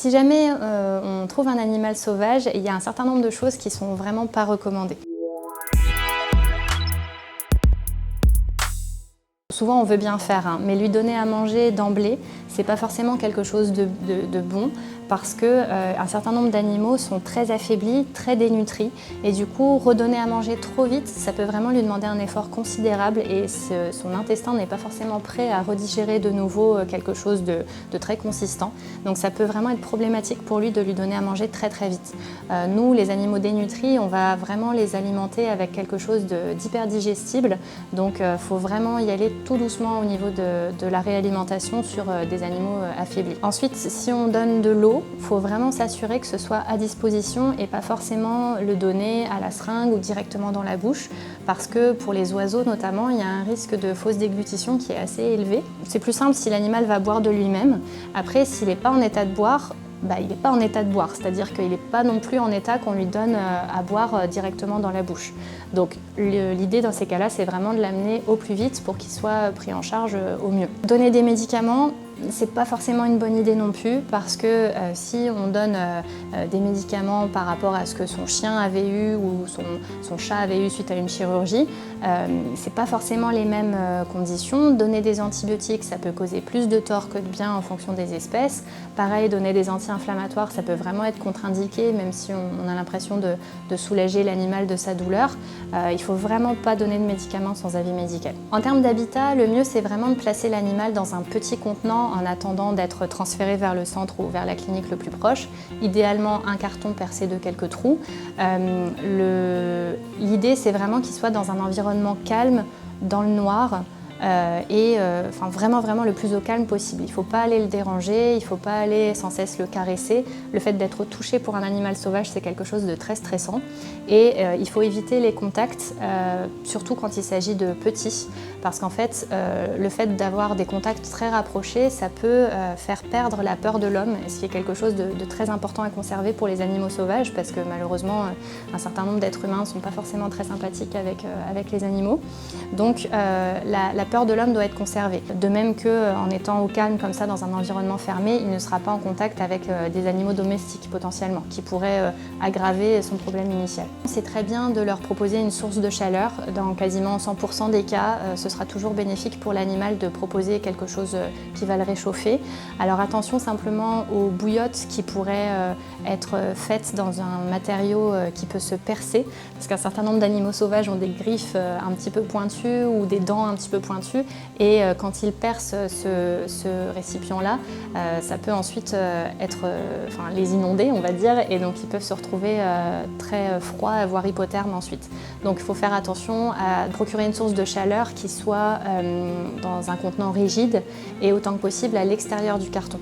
Si jamais on trouve un animal sauvage, il y a un certain nombre de choses qui ne sont vraiment pas recommandées. Souvent on veut bien faire, hein, mais lui donner à manger d'emblée, c'est pas forcément quelque chose de bon parce que un certain nombre d'animaux sont très affaiblis, très dénutris et du coup redonner à manger trop vite, ça peut vraiment lui demander un effort considérable et son intestin n'est pas forcément prêt à redigérer de nouveau quelque chose de très consistant. Donc ça peut vraiment être problématique pour lui de lui donner à manger très très vite. Nous, les animaux dénutris, on va vraiment les alimenter avec quelque chose d'hyper digestible, donc il faut vraiment y aller tout doucement au niveau de la réalimentation sur des animaux affaiblis. Ensuite, si on donne de l'eau, il faut vraiment s'assurer que ce soit à disposition et pas forcément le donner à la seringue ou directement dans la bouche parce que pour les oiseaux notamment, il y a un risque de fausse déglutition qui est assez élevé. C'est plus simple si l'animal va boire de lui-même. Après, s'il n'est pas en état de boire, il n'est pas en état de boire, c'est-à-dire qu'il n'est pas non plus en état qu'on lui donne à boire directement dans la bouche. Donc l'idée dans ces cas-là, c'est vraiment de l'amener au plus vite pour qu'il soit pris en charge au mieux. Donner des médicaments, c'est pas forcément une bonne idée non plus parce que si on donne des médicaments par rapport à ce que son chien avait eu ou son chat avait eu suite à une chirurgie, c'est pas forcément les mêmes conditions. Donner des antibiotiques, ça peut causer plus de tort que de bien en fonction des espèces. Pareil, donner des anti-inflammatoires, ça peut vraiment être contre-indiqué même si on a l'impression de soulager l'animal de sa douleur. Il faut vraiment pas donner de médicaments sans avis médical. En termes d'habitat, le mieux c'est vraiment de placer l'animal dans un petit contenant en attendant d'être transféré vers le centre ou vers la clinique le plus proche. Idéalement, un carton percé de quelques trous. L'idée, c'est vraiment qu'il soit dans un environnement calme, dans le noir, vraiment le plus au calme possible. Il ne faut pas aller le déranger, il ne faut pas aller sans cesse le caresser. Le fait d'être touché pour un animal sauvage, c'est quelque chose de très stressant. Et il faut éviter les contacts, surtout quand il s'agit de petits. Parce qu'en fait, le fait d'avoir des contacts très rapprochés, ça peut faire perdre la peur de l'homme, ce qui est quelque chose de très important à conserver pour les animaux sauvages, parce que malheureusement, un certain nombre d'êtres humains ne sont pas forcément très sympathiques avec les animaux. Donc la peur de l'homme doit être conservée. De même qu'en étant au calme comme ça dans un environnement fermé, il ne sera pas en contact avec des animaux domestiques potentiellement, qui pourraient aggraver son problème initial. C'est très bien de leur proposer une source de chaleur. Dans quasiment 100% des cas, ce sera toujours bénéfique pour l'animal de proposer quelque chose qui va le réchauffer. Alors attention simplement aux bouillottes qui pourraient être faites dans un matériau qui peut se percer, parce qu'un certain nombre d'animaux sauvages ont des griffes un petit peu pointues ou des dents un petit peu pointues, et quand ils percent ce récipient-là, ça peut ensuite les inonder, on va dire, et donc ils peuvent se retrouver très froids, voire hypothermes ensuite. Donc il faut faire attention à procurer une source de chaleur qui soit dans un contenant rigide et autant que possible à l'extérieur du carton.